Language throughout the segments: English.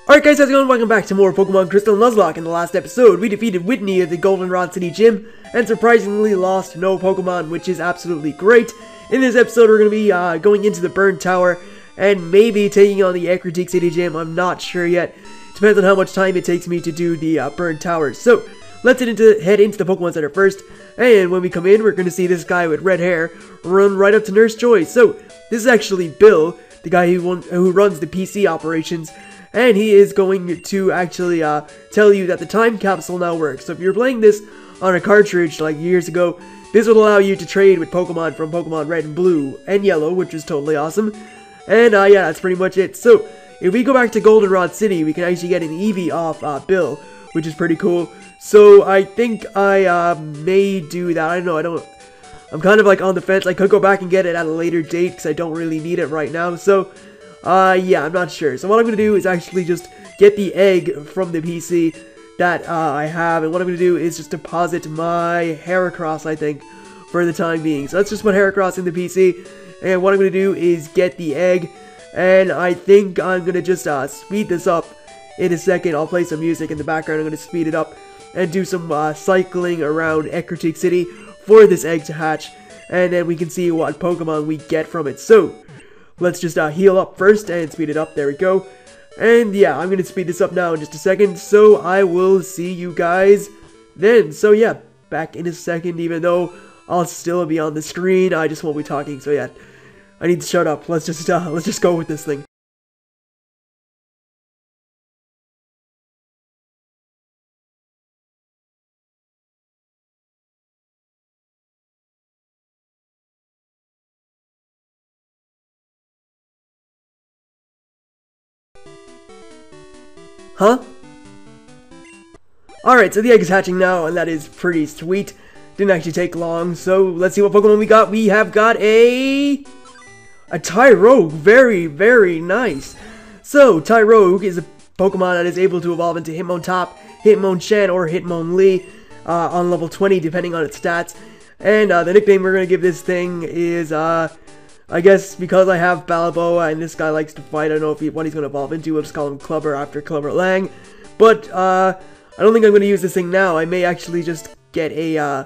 Alright guys, how's it going? Welcome back to more Pokemon Crystal Nuzlocke. In the last episode, we defeated Whitney at the Goldenrod City Gym, and surprisingly lost no Pokemon, which is absolutely great. In this episode, we're going to be going into the Burn Tower, and maybe taking on the Ecruteak City Gym. I'm not sure yet. Depends on how much time it takes me to do the Burn Tower. So, let's head into the Pokemon Center first, and when we come in, we're going to see this guy with red hair run right up to Nurse Joy. So, this is actually Bill, the guy who runs the PC operations. And he is going to actually tell you that the time capsule now works. So if you're playing this on a cartridge like years ago, this would allow you to trade with Pokemon from Pokemon Red and Blue and Yellow, which is totally awesome. And yeah, that's pretty much it. So if we go back to Goldenrod City, we can actually get an Eevee off Bill, which is pretty cool. So I think I may do that. I don't know. I'm kind of like on the fence. I could go back and get it at a later date because I don't really need it right now. So yeah, I'm not sure. So what I'm going to do is actually just get the egg from the PC that I have. And what I'm going to do is just deposit my Heracross, I think, for the time being. So let's just put Heracross in the PC. And what I'm going to do is get the egg. And I think I'm going to just speed this up in a second. I'll play some music in the background. I'm going to speed it up and do some cycling around Ecruteak City for this egg to hatch. And then we can see what Pokemon we get from it. So let's just heal up first and speed it up. There we go. And yeah, I'm going to speed this up now in just a second. So I will see you guys then. So yeah, back in a second, even though I'll still be on the screen. I just won't be talking. So yeah, I need to shut up. Let's just go with this thing. Huh? Alright, so the egg is hatching now, and that is pretty sweet. Didn't actually take long, so let's see what Pokemon we got. We have got a Tyrogue. Very, very nice. So, Tyrogue is a Pokemon that is able to evolve into Hitmontop, Hitmonchan, or Hitmonlee on level 20, depending on its stats. And the nickname we're going to give this thing is, I guess because I have Balboa and this guy likes to fight, I don't know what he's going to evolve into. We'll just call him Clubber after Clubber Lang. But I don't think I'm going to use this thing now. I may actually just get a,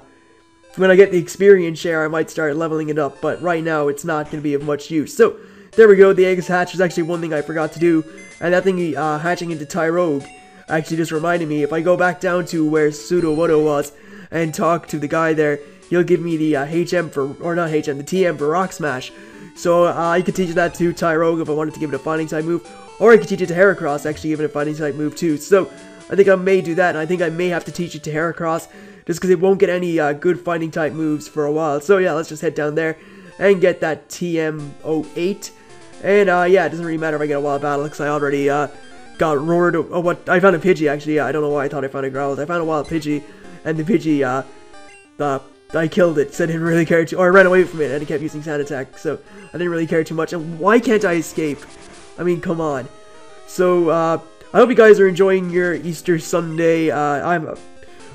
when I get the experience share, I might start leveling it up. But right now, it's not going to be of much use. So, there we go. The egg is hatched. There's actually one thing I forgot to do. And that thing hatching into Tyrogue actually just reminded me. If I go back down to where Sudowoodo was and talk to the guy there, he'll give me the HM for, or not HM, the TM for Rock Smash. So I could teach that to Tyrogue if I wanted to give it a fighting type move, or I could teach it to Heracross, actually give it a fighting type move too. So I think I may do that, and I think I may have to teach it to Heracross, just because it won't get any good fighting type moves for a while. So yeah, let's just head down there and get that TM08. And yeah, it doesn't really matter if I get a wild battle, because I already got roared. Oh, what? I found a Pidgey, actually. Yeah, I don't know why I thought I found a Growlithe. I found a wild Pidgey, and the Pidgey, I killed it, so I didn't really care or I ran away from it, and it kept using Sand Attack, so I didn't really care too much. And why can't I escape? I mean, come on. So, I hope you guys are enjoying your Easter Sunday. I'm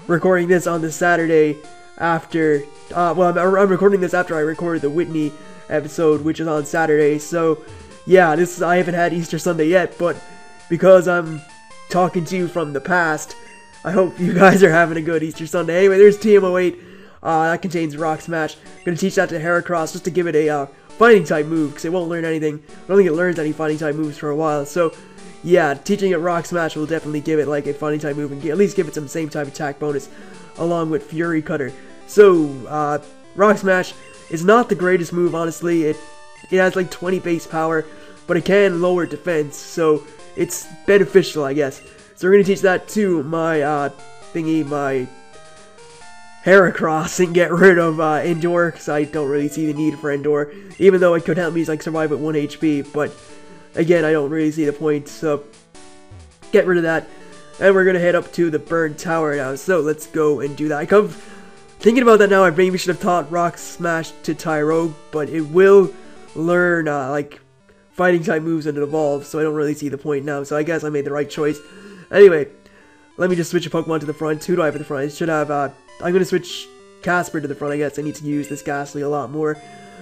recording this on the Saturday after, well, I'm recording this after I recorded the Whitney episode, which is on Saturday. So, yeah, I haven't had Easter Sunday yet, but because I'm talking to you from the past, I hope you guys are having a good Easter Sunday. Anyway, there's TM08. That contains Rock Smash. I'm going to teach that to Heracross just to give it a fighting type move, because it won't learn anything. I don't think it learns any fighting type moves for a while. So, yeah, teaching it Rock Smash will definitely give it like a fighting type move, and at least give it some same type attack bonus, along with Fury Cutter. So, Rock Smash is not the greatest move, honestly. It has like 20 base power, but it can lower defense, so it's beneficial, I guess. So we're going to teach that to my my Heracross and get rid of Endure, because I don't really see the need for Endure, even though it could help me like survive at 1 HP, but again, I don't really see the point, so get rid of that, and we're going to head up to the Burn Tower now. So let's go and do that. Thinking about that now, I maybe should have taught Rock Smash to Tyrogue, but it will learn like fighting type moves and it evolves, so I don't really see the point now, so I guess I made the right choice. Anyway, let me just switch a Pokemon to the front. Who do I have at the front? I should have, I'm going to switch Casper to the front, I guess. I need to use this Ghastly a lot more.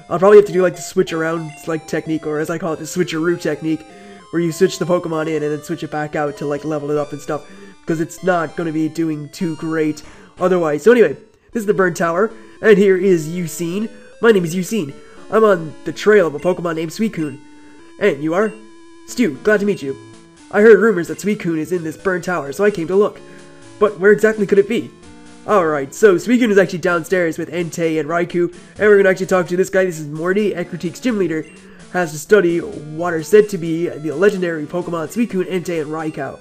I'll probably have to do like the switch around like technique, or as I call it, the switcheroo technique, where you switch the Pokemon in and then switch it back out to like level it up and stuff, because it's not going to be doing too great otherwise. So anyway, this is the Burn Tower, and here is Ucine. My name is Ucine. I'm on the trail of a Pokemon named Suicune. And you are? Stu, glad to meet you. I heard rumors that Suicune is in this Burn Tower, so I came to look. But where exactly could it be? Alright, so Suicune is actually downstairs with Entei and Raikou, and we're going to actually talk to this guy. This is Morty, Ecrutique's gym leader, has to study what are said to be the legendary Pokemon Suicune, Entei, and Raikou.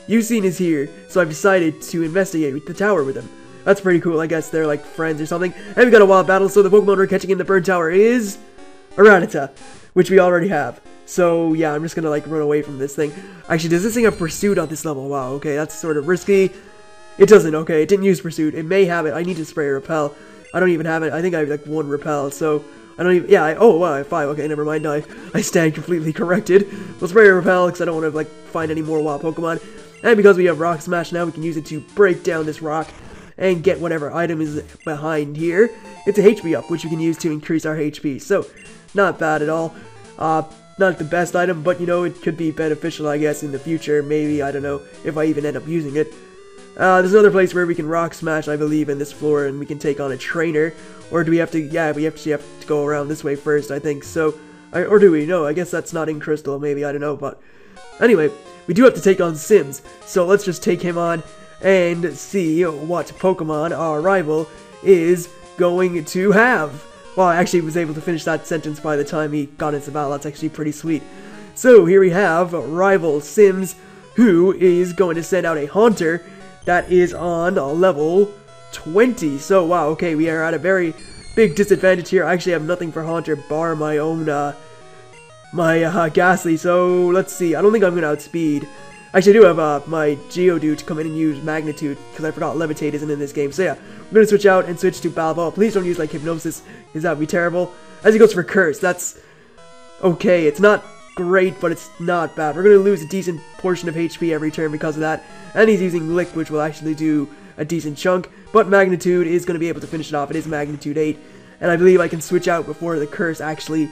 Ucine is here, so I've decided to investigate the tower with him. That's pretty cool. I guess they're like friends or something. And we got a wild battle, so the Pokemon we're catching in the Burn Tower is a Rattata, which we already have. So yeah, I'm just gonna like run away from this thing. Actually, does this thing have Pursuit on this level? Wow, okay, that's sort of risky. It doesn't, okay, it didn't use Pursuit. It may have it. I need to spray a Repel. I don't even have it. I think I have like 1 Repel, so I don't even, yeah, oh wow, I have 5. Okay, never mind. I stand completely corrected. We'll spray a Repel because I don't want to like find any more wild Pokemon. And because we have Rock Smash now, we can use it to break down this rock and get whatever item is behind here. It's a HP up, which we can use to increase our HP. So, not bad at all. Not the best item, but you know, it could be beneficial, I guess, in the future. Maybe, I don't know, if I even end up using it. There's another place where we can Rock Smash, I believe, in this floor, and we can take on a trainer. Or do we have to, yeah, we actually have to go around this way first, I think. So, or do we? No, I guess that's not in Crystal, maybe, I don't know, but anyway, we do have to take on Sims. So let's just take him on and see what Pokemon our rival is going to have. Well, I actually was able to finish that sentence by the time he got into battle. That's actually pretty sweet. So here we have rival Sims, who is going to send out a Haunter that is on level 20. So wow, okay, we are at a very big disadvantage here. I actually have nothing for Haunter bar my own Ghastly. So let's see. I don't think I'm gonna outspeed. Actually, I do have my Geodude to come in and use Magnitude, because I forgot Levitate isn't in this game. So yeah, we're going to switch out and switch to Balboa. Please don't use like Hypnosis, because that would be terrible. As he goes for Curse, that's okay. It's not great, but it's not bad. We're going to lose a decent portion of HP every turn because of that. And he's using Lick, which will actually do a decent chunk. But Magnitude is going to be able to finish it off. It is Magnitude 8. And I believe I can switch out before the Curse actually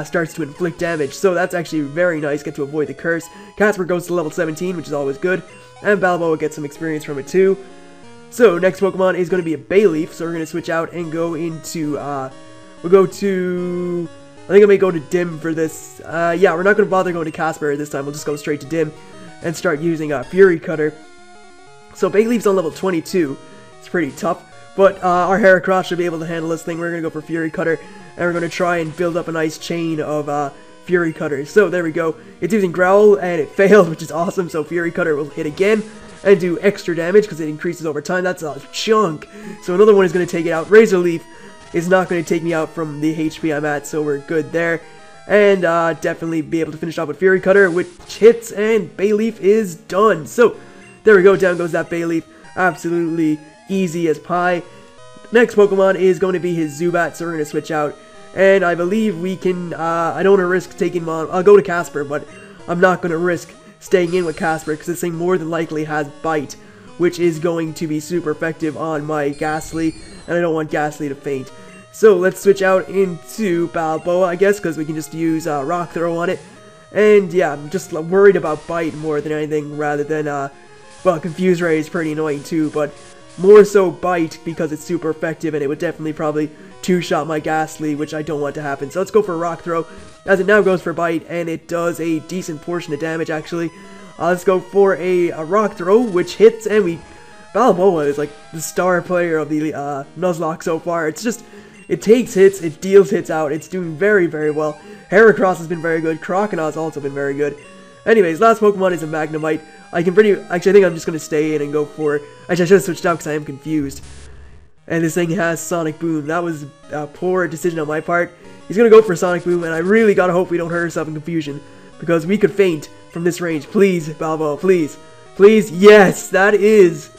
starts to inflict damage, so that's actually very nice. Get to avoid the curse. Casper goes to level 17, which is always good, and Balboa gets some experience from it too. So next Pokemon is going to be a Bayleaf, so we're going to switch out and go into, we'll go to, I think I may go to Dim for this. Yeah, we're not going to bother going to Casper this time. We'll just go straight to Dim and start using Fury Cutter. So Bayleaf's on level 22. It's pretty tough, but our Heracross should be able to handle this thing. We're going to go for Fury Cutter, and we're going to try and build up a nice chain of Fury Cutters. So there we go. It's using Growl, and it failed, which is awesome. So Fury Cutter will hit again and do extra damage because it increases over time. That's a chunk. So another one is going to take it out. Razor Leaf is not going to take me out from the HP I'm at, so we're good there. And definitely be able to finish off with Fury Cutter, which hits, and Bayleaf is done. So there we go. Down goes that Bayleaf. Absolutely easy as pie. Next Pokemon is going to be his Zubat, so we're going to switch out. And I believe we can, I don't want to risk taking him on. I'll go to Casper, but I'm not going to risk staying in with Casper, because this thing more than likely has Bite, which is going to be super effective on my Ghastly, and I don't want Ghastly to faint. So let's switch out into Balboa, I guess, because we can just use Rock Throw on it. And yeah, I'm just worried about Bite more than anything, rather than, well, Confuse Ray is pretty annoying too, but more so Bite, because it's super effective, and it would definitely probably two-shot my Ghastly, which I don't want to happen. So let's go for Rock Throw, as it now goes for Bite, and it does a decent portion of damage, actually. Let's go for a Rock Throw, which hits, and Balboa is like the star player of the Nuzlocke so far. It's just, it takes hits, it deals hits out, it's doing very, very well. Heracross has been very good, Croconaw also been very good. Anyways, last Pokemon is a Magnemite. Actually, I think I'm just going to stay in and go for, actually, I should have switched out because I am confused. And this thing has Sonic Boom. That was a poor decision on my part. He's going to go for Sonic Boom, and I really got to hope we don't hurt ourselves in confusion, because we could faint from this range. Please, Balboa, please. Please, yes, that is.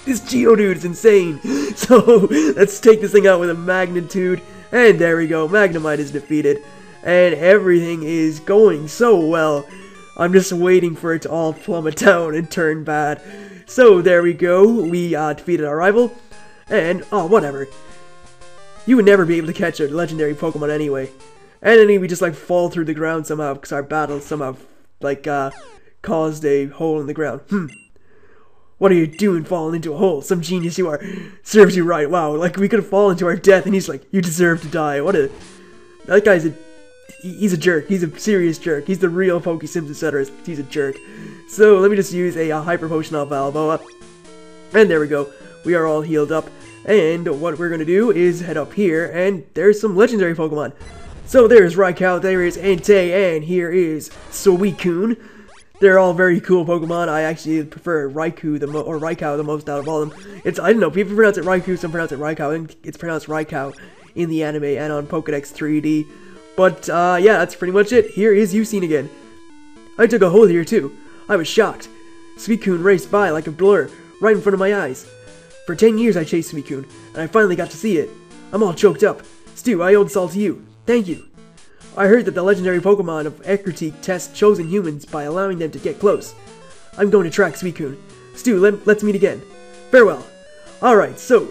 This Geodude is insane. So, let's take this thing out with a Magnitude. And there we go, Magnemite is defeated. And everything is going so well. I'm just waiting for it to all plummet down and turn bad. So, there we go. We defeated our rival. And, oh, whatever. You would never be able to catch a legendary Pokemon anyway. And then we just, like, fall through the ground somehow, because our battle somehow like, caused a hole in the ground. What are you doing falling into a hole? Some genius you are. Serves you right. Wow, like, we could have fallen to our death, and he's like, you deserve to die. That guy's he's a jerk. He's a serious jerk. He's the real Pokésims etc. He's a jerk. So, let me just use a Hyper Potion off Balboa. And there we go. We are all healed up. And what we're going to do is head up here, and there's some legendary Pokemon. So, there's Raikou, there is Entei, and here is Suicune. They're all very cool Pokemon. I actually prefer Raikou the most out of all of them. I don't know, people pronounce it Raikou, some pronounce it Raikou, and it's pronounced Raikou in the anime and on Pokédex 3D. But, yeah, that's pretty much it. Here is Ucine again. I took a hole here, too. I was shocked. Suicune raced by like a blur, right in front of my eyes. For 10 years I chased Suicune, and I finally got to see it. I'm all choked up. Stu, I owe this all to you. Thank you. I heard that the legendary Pokemon of Ecruteak test chosen humans by allowing them to get close. I'm going to track Suicune. Stu, let's meet again. Farewell. Alright, so,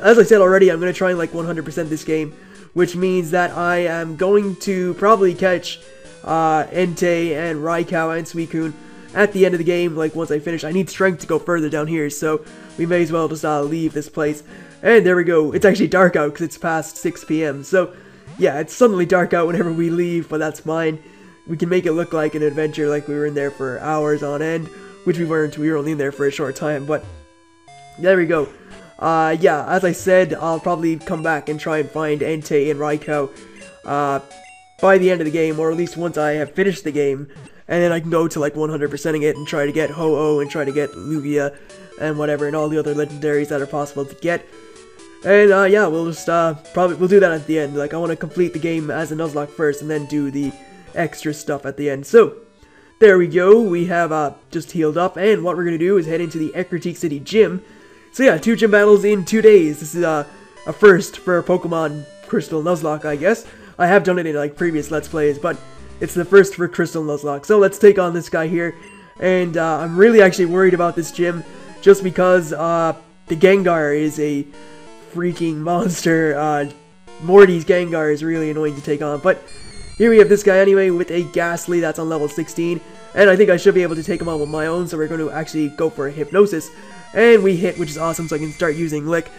as I said already, I'm going to try and like 100% this game, which means that I am going to probably catch Entei and Raikou and Suicune at the end of the game, like once I finish. I need strength to go further down here, so we may as well just leave this place. And there we go. It's actually dark out because it's past 6 p.m. So, yeah, it's suddenly dark out whenever we leave, but that's fine. We can make it look like an adventure, like we were in there for hours on end, which we weren't. We were only in there for a short time, but there we go. Yeah, as I said, I'll probably come back and try and find Entei and Raikou by the end of the game, or at least once I have finished the game, and then I can go to like 100%ing it and try to get Ho-Oh and try to get Lugia and whatever, and all the other legendaries that are possible to get. And yeah, we'll just we'll do that at the end. Like, I want to complete the game as a Nuzlocke first, and then do the extra stuff at the end. So there we go. We have just healed up, and what we're gonna do is head into the Ecruteak City Gym. So yeah, 2 gym battles in 2 days. This is a first for Pokemon Crystal Nuzlocke, I guess. I have done it in like previous Let's Plays, but it's the first for Crystal Nuzlocke. So let's take on this guy here, and I'm really actually worried about this gym, just because the Gengar is a freaking monster. Morty's Gengar is really annoying to take on, but here we have this guy anyway with a Ghastly that's on level 16, and I think I should be able to take him on with my own, so we're going to actually go for a Hypnosis, and we hit, which is awesome, so I can start using Lick.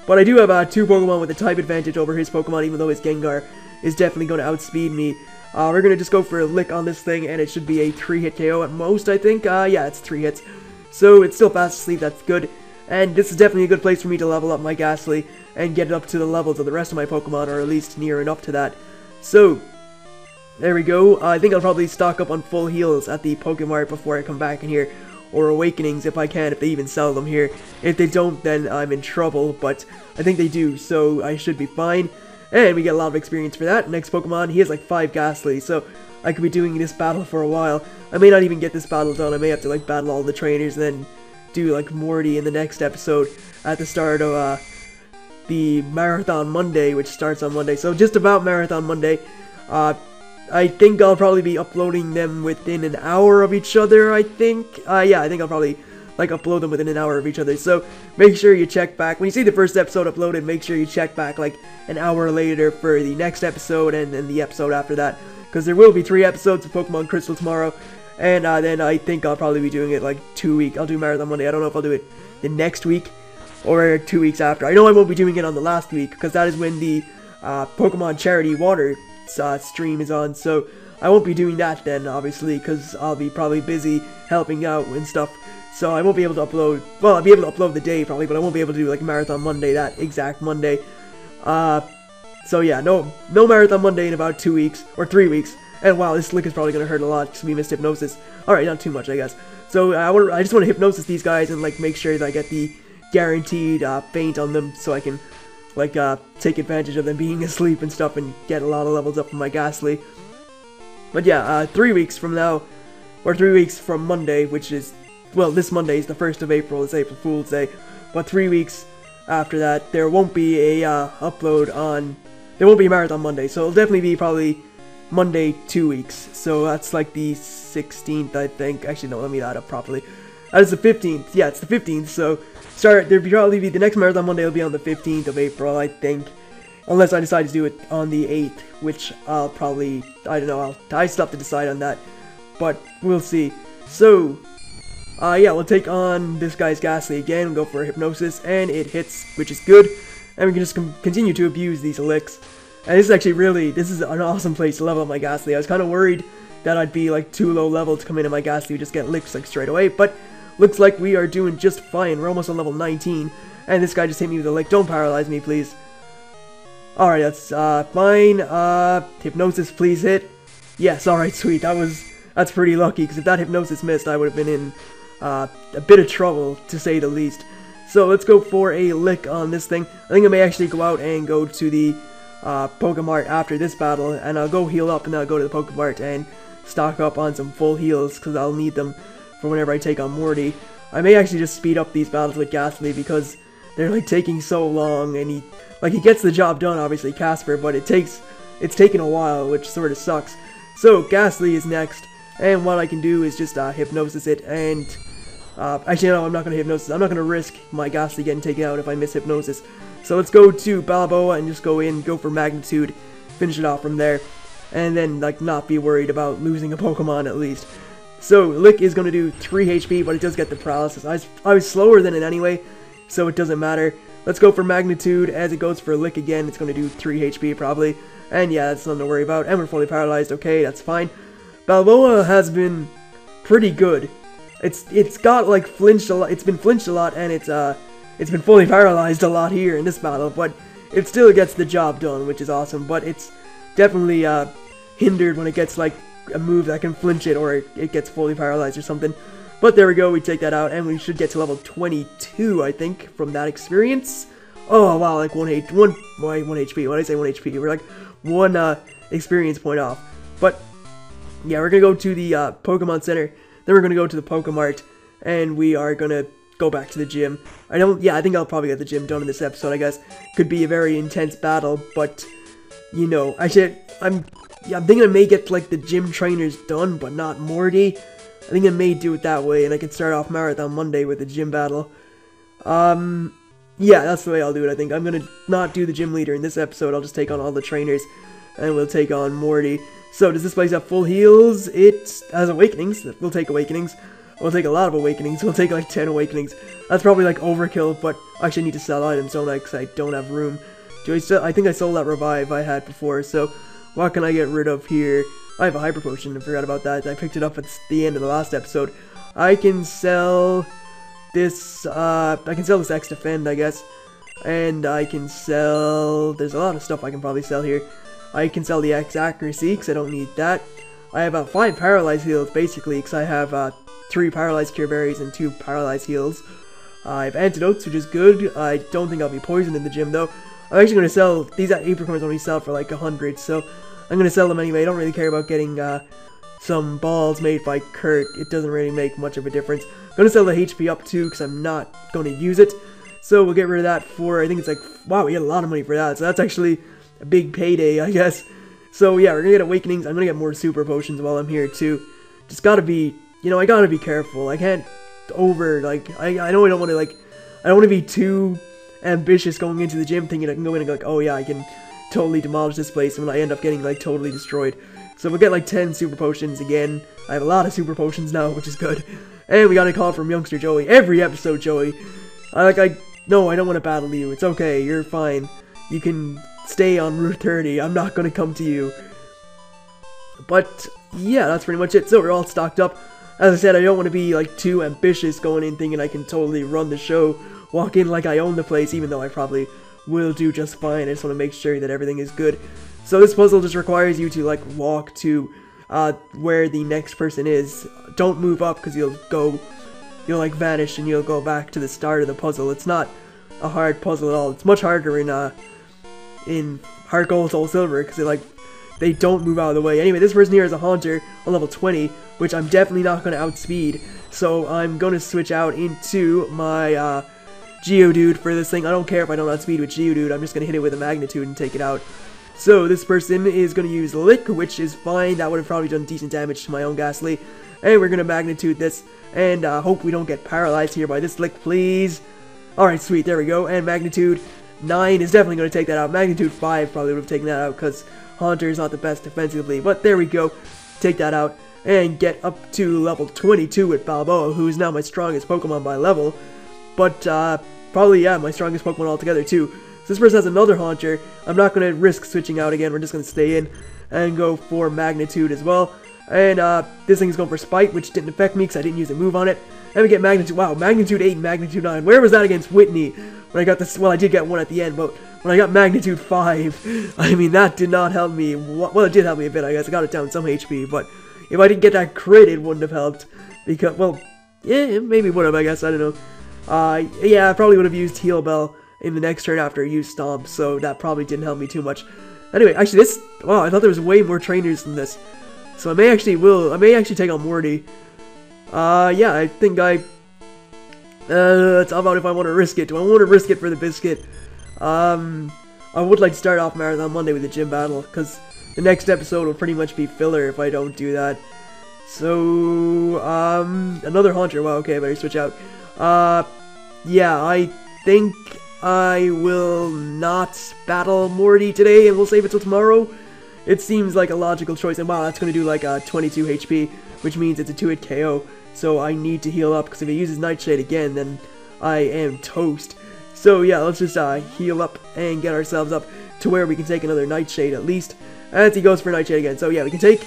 But I do have 2 Pokemon with a type advantage over his Pokemon, even though his Gengar is definitely going to outspeed me. We're going to just go for a Lick on this thing, and it should be a 3-hit KO at most, I think. Yeah, it's 3 hits. So it's still fast asleep, that's good. And this is definitely a good place for me to level up my Ghastly and get it up to the levels of the rest of my Pokemon, or at least near enough to that. So, there we go. I think I'll probably stock up on full heals at the Pokemart before I come back in here. Or Awakenings if I can, if they even sell them here. If they don't, then I'm in trouble, but I think they do, so I should be fine. And we get a lot of experience for that. Next Pokemon, he has like 5 Ghastly, so I could be doing this battle for a while. I may not even get this battle done. I may have to like battle all the trainers and then do like Morty in the next episode at the start of the Marathon Monday, which starts on Monday. So just about Marathon Monday. I think I'll probably be uploading them within an hour of each other, I think. Yeah, I think I'll probably like upload them within an hour of each other. So make sure you check back. When you see the first episode uploaded, make sure you check back like an hour later for the next episode and the episode after that. Because there will be 3 episodes of Pokemon Crystal tomorrow. And then I think I'll probably be doing it like 2 weeks. I'll do Marathon Monday. I don't know if I'll do it the next week or 2 weeks after. I know I won't be doing it on the last week, because that is when the Pokemon Charity Water stream is on. So I won't be doing that then, obviously, because I'll be probably busy helping out and stuff. So I won't be able to upload. Well, I'll be able to upload the day probably, but I won't be able to do like Marathon Monday that exact Monday. So yeah, no Marathon Monday in about 2 weeks or 3 weeks. And wow, this Lick is probably gonna hurt a lot because we missed Hypnosis. Alright, not too much, I guess. So I just want to Hypnosis these guys and like make sure that I get the guaranteed faint on them, so I can like take advantage of them being asleep and stuff and get a lot of levels up from my Ghastly. But yeah, 3 weeks from now, or 3 weeks from Monday, which is, well, this Monday is the 1st of April, it's April Fool's Day. But 3 weeks after that, there won't be a upload on, there won't be a Marathon Monday, so it'll definitely be probably Monday 2 weeks. So that's like the 16th, I think. Actually, no, let me add up properly. That is the 15th. Yeah, it's the 15th. So there'll probably be the next Marathon Monday will be on the 15th of April, I think. Unless I decide to do it on the 8th, which I'll probably, I don't know, I still have to decide on that. but we'll see. So, yeah, we'll take on this guy's Ghastly again, go for a Hypnosis, and it hits, which is good. And we can just continue to abuse these Elicks. And this is actually this is an awesome place to level up my Ghastly. I was kind of worried that I'd be like too low level to come in and my Ghastly would just get licked like straight away, but looks like we are doing just fine. We're almost on level 19, and this guy just hit me with a lick. Don't paralyze me, please. Alright, that's fine. Hypnosis, please hit. Yes, alright, sweet. That's pretty lucky, because if that Hypnosis missed, I would have been in a bit of trouble, to say the least. So let's go for a lick on this thing. I think I may actually go out and go to the Pokemart after this battle, and I'll go heal up, and then I'll go to the Pokemart and stock up on some full heals, because I'll need them for whenever I take on Morty. I may actually just speed up these battles with Ghastly, because they're like taking so long, and he gets the job done, obviously, Casper, but it's taken a while, which sort of sucks. So Ghastly is next, and what I can do is just Hypnosis it, and actually no, I'm not going to Hypnosis. I'm not going to risk my Ghastly getting taken out if I miss Hypnosis. So let's go to Balboa and just go for Magnitude, finish it off from there, and then like not be worried about losing a Pokemon at least. So Lick is going to do 3 HP, but it does get the Paralysis. I was slower than it anyway, so it doesn't matter. Let's go for Magnitude. As it goes for Lick again, it's going to do 3 HP probably, and yeah, that's nothing to worry about. And we're fully paralyzed. Okay, that's fine. Balboa has been pretty good. It's got like flinched a lot. It's been flinched a lot, and it's been fully paralyzed a lot here in this battle, but it still gets the job done, which is awesome. But it's definitely hindered when it gets like a move that can flinch it, or it gets fully paralyzed or something. But there we go, we take that out, and we should get to level 22, I think, from that experience. Oh wow, like 1 HP. Why did I say 1 HP? We're like 1 experience point off. But yeah, we're gonna go to the Pokemon Center, then we're gonna go to the Pokemart, and we are gonna go back to the gym. I think I'll probably get the gym done in this episode, I guess. Could be a very intense battle, but, you know, actually, I'm thinking I may get, like, the gym trainers done, but not Morty. I think I may do it that way, and I can start off Marathon Monday with the gym battle. Yeah, that's the way I'll do it, I think. I'm gonna not do the gym leader in this episode, I'll just take on all the trainers, and we'll take on Morty. So, does this place have full heals? It has Awakenings. We'll take Awakenings. We'll take a lot of Awakenings. We'll take like 10 Awakenings. That's probably like overkill, but I actually need to sell items, don't I? Because I don't have room. I think I sold that Revive I had before, so what can I get rid of here? I have a Hyper Potion, I forgot about that. I picked it up at the end of the last episode. I can sell this, X Defend, I guess. And I can sell, there's a lot of stuff I can probably sell here. I can sell the X Accuracy, because I don't need that. I have 5 Paralyzed Heals, basically, because I have 3 Paralyzed Cure Berries and 2 Paralyzed Heals. I have Antidotes, which is good. I don't think I'll be poisoned in the gym, though. I'm actually going to sell, these apricorns only sell for like 100, so I'm going to sell them anyway. I don't really care about getting some balls made by Kurt. It doesn't really make much of a difference. I'm going to sell the HP up too, because I'm not going to use it. So we'll get rid of that for, I think it's like, wow, we get a lot of money for that. So that's actually a big payday, I guess. So yeah, we're going to get Awakenings. I'm going to get more Super Potions while I'm here too. Just got to be, you know, I got to be careful. I can't I know I don't want to, like, I don't want to be too ambitious going into the gym thinking I can go in and go like, oh yeah, I can totally demolish this place, and when I end up getting, like, totally destroyed. So we'll get, like, 10 Super Potions again. I have a lot of Super Potions now, which is good. And we got a call from Youngster Joey. Every episode, Joey. No, I don't want to battle you. It's okay, you're fine. You can stay on Route 30. I'm not going to come to you. But, yeah, that's pretty much it. So we're all stocked up. As I said, I don't want to be, like, too ambitious going in thinking I can totally run the show, walk in like I own the place, even though I probably will do just fine. I just want to make sure that everything is good. So this puzzle just requires you to, like, walk to where the next person is. Don't move up, because you'll like, vanish, and you'll go back to the start of the puzzle. It's not a hard puzzle at all. It's much harder in Heart Gold, Soul Silver, because they don't move out of the way. Anyway, this person here is a Haunter on level 20, which I'm definitely not going to outspeed. So I'm going to switch out into my Geodude for this thing. I don't care if I don't outspeed with Geodude. I'm just going to hit it with a Magnitude and take it out. So this person is going to use Lick, which is fine. That would have probably done decent damage to my own Ghastly. And we're going to Magnitude this. And hope we don't get paralyzed here by this Lick, please. Alright, sweet. There we go. And Magnitude 9 is definitely going to take that out. Magnitude 5 probably would have taken that out because Haunter is not the best defensively. But there we go. Take that out. and get up to level 22 with Balboa, who is now my strongest Pokemon by level. But, probably, yeah, my strongest Pokemon altogether, too. So this person has another Haunter. I'm not going to risk switching out again. We're just going to stay in and go for Magnitude as well. And, this thing's going for Spite, which didn't affect me because I didn't use a move on it. And we get Magnitude, wow, Magnitude 8 and Magnitude 9. Where was that against Whitney? When I got this, well, I did get one at the end, but when I got Magnitude 5, I mean, that did not help me. Well, it did help me a bit, I guess. I got it down some HP, but if I didn't get that crit, it wouldn't have helped. Because, well, yeah, it maybe would have, I guess, I don't know. Yeah, I probably would have used Heal Bell in the next turn after I used Stomp, so that probably didn't help me too much. Anyway, actually, this, wow, I thought there was way more trainers than this. So I may actually take on Morty. Yeah, I think it's about if I want to risk it. Do I want to risk it for the biscuit? I would like to start off Marathon Monday with a gym battle, because the next episode will pretty much be filler if I don't do that. So, another Haunter. Wow, okay, I better switch out. Yeah, I think I will not battle Morty today, and we'll save it till tomorrow. It seems like a logical choice, and wow, that's going to do like 22 HP, which means it's a 2-hit KO. So I need to heal up, because if he uses Nightshade again, then I am toast. So yeah, let's just heal up and get ourselves up to where we can take another Nightshade at least. As he goes for Nightshade again. So yeah, we can take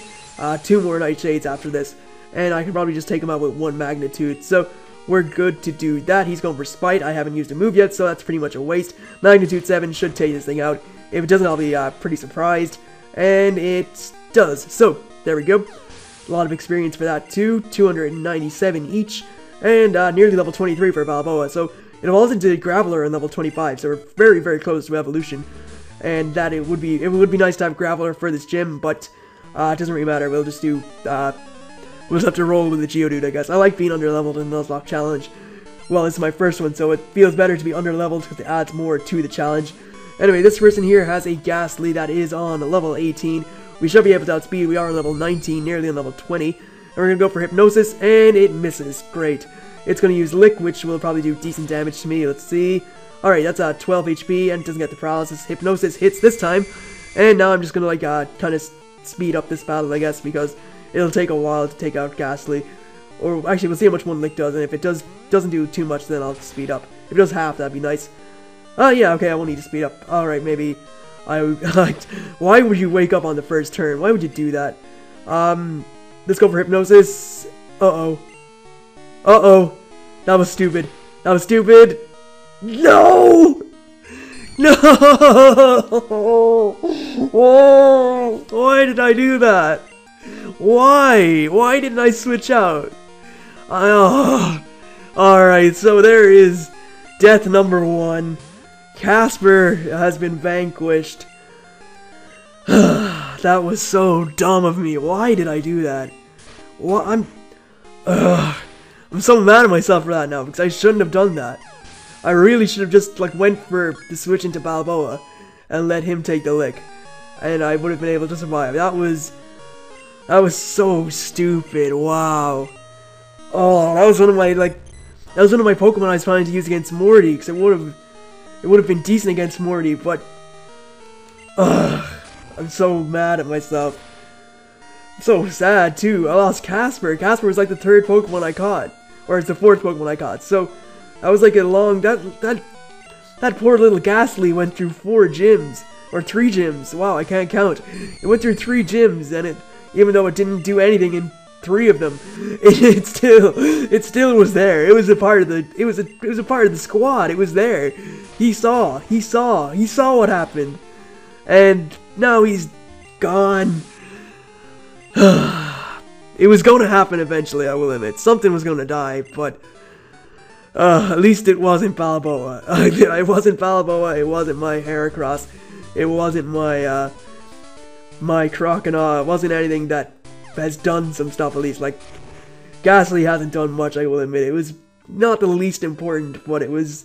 2 more Nightshades after this. And I can probably just take him out with 1 Magnitude. So we're good to do that. He's going for Spite. I haven't used a move yet, so that's pretty much a waste. Magnitude 7 should take this thing out. If it doesn't, I'll be pretty surprised. And it does. So, there we go. A lot of experience for that too. 297 each. And nearly level 23 for Balboa. So, it evolves into Graveler in level 25. So, we're very, very close to evolution. And that it would be nice to have Graveler for this gym, but it doesn't really matter. We'll just do, we'll just have to roll with the Geodude, I guess. I like being underleveled in the Nuzlocke challenge. Well, this is my first one, so it feels better to be underleveled because it adds more to the challenge. Anyway, this person here has a Ghastly that is on level 18. We should be able to outspeed. We are on level 19, nearly on level 20. And we're going to go for Hypnosis, and it misses. Great. It's going to use Lick, which will probably do decent damage to me. Let's see. Alright, that's 12 HP, and it doesn't get the paralysis. Hypnosis hits this time. And now I'm just going to, like, kind of speed up this battle, I guess, because it'll take a while to take out Ghastly. Or, actually, we'll see how much one Lick does, and if it doesn't do too much, then I'll speed up. If it does half, that'd be nice. Oh, yeah, okay, I won't need to speed up. Alright, maybe why would you wake up on the first turn? Why would you do that? Let's go for Hypnosis. Uh-oh. Uh-oh. That was stupid. That was stupid. No! No! Oh, why did I do that? Why? Why didn't I switch out? Oh. Alright, so there is death number 1. Casper has been vanquished. That was so dumb of me. Why did I do that? What? I'm so mad at myself for that now, because I shouldn't have done that. I really should have just, like, went for the switch into Balboa and let him take the Lick. And I would have been able to survive. That was so stupid. Wow. Oh, that was one of my, Pokemon I was planning to use against Morty, because it would have been decent against Morty, but I'm so mad at myself. I'm so sad too. I lost Casper. Casper was like the 3rd Pokemon I caught, or it's the 4th Pokemon I caught. So that was like a long that poor little Ghastly went through 4 gyms or 3 gyms. Wow, I can't count. It went through 3 gyms, and even though it didn't do anything in 3 of them, it still was there. It was a part of the part of the squad. It was there. He saw what happened, and now he's gone. It was going to happen eventually, I will admit. Something was going to die, but at least it wasn't Balboa. It wasn't Balboa. It wasn't my Heracross. It wasn't my my Croconaw. It wasn't anything that has done some stuff, at least. Like, Ghastly hasn't done much, I will admit. It was not the least important, but it was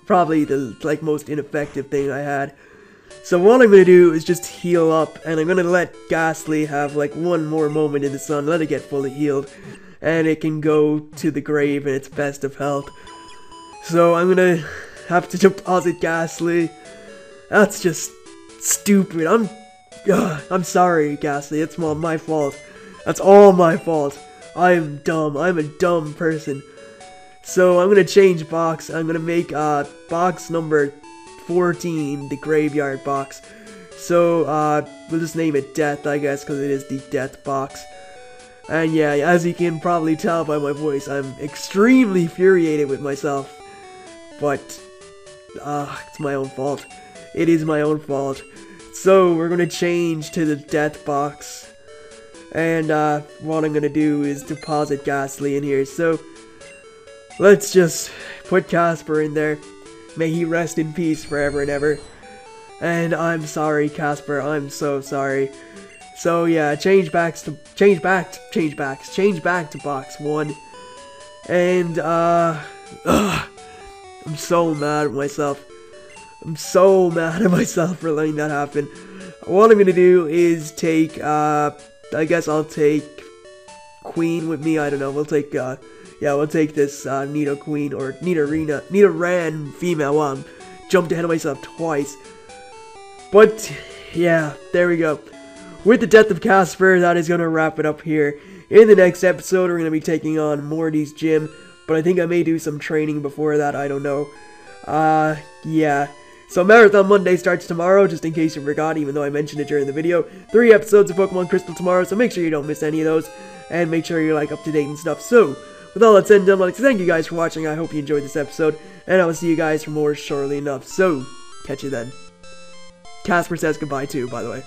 probably the, like, most ineffective thing I had. So what I'm going to do is just heal up, and I'm going to let Ghastly have, like, one more moment in the sun, let it get fully healed, and it can go to the grave in its best of health. So I'm going to have to deposit Ghastly. That's just stupid. I'm sorry, Ghastly. It's my fault. That's all my fault. I'm dumb. I'm a dumb person. So I'm gonna change box. I'm gonna make box number 14 the graveyard box. So we'll just name it Death, I guess, because it is the Death box. And yeah, as you can probably tell by my voice, I'm extremely infuriated with myself. But it's my own fault. It is my own fault. So we're gonna change to the Death box. And what I'm gonna do is deposit Ghastly in here. So let's just put Casper in there. May he rest in peace forever and ever. And I'm sorry, Casper. I'm so sorry. So yeah, change back to box 1. And I'm so mad at myself. I'm so mad at myself for letting that happen. What I'm gonna do is take I guess I'll take Queen with me. I don't know. We'll take we'll take this Nidoqueen or Nidoran female. Wow, jumped ahead of myself twice. But yeah, there we go. With the death of Casper, that is gonna wrap it up here. In the next episode, we're gonna be taking on Morty's gym, but I think I may do some training before that. I don't know. Yeah. So Marathon Monday starts tomorrow, just in case you forgot, even though I mentioned it during the video. 3 episodes of Pokemon Crystal tomorrow, so make sure you don't miss any of those. And make sure you're, like, up to date and stuff. So, with all that said and done, I'd like to thank you guys for watching. I hope you enjoyed this episode. And I will see you guys for more shortly enough. So, catch you then. Casper says goodbye too, by the way.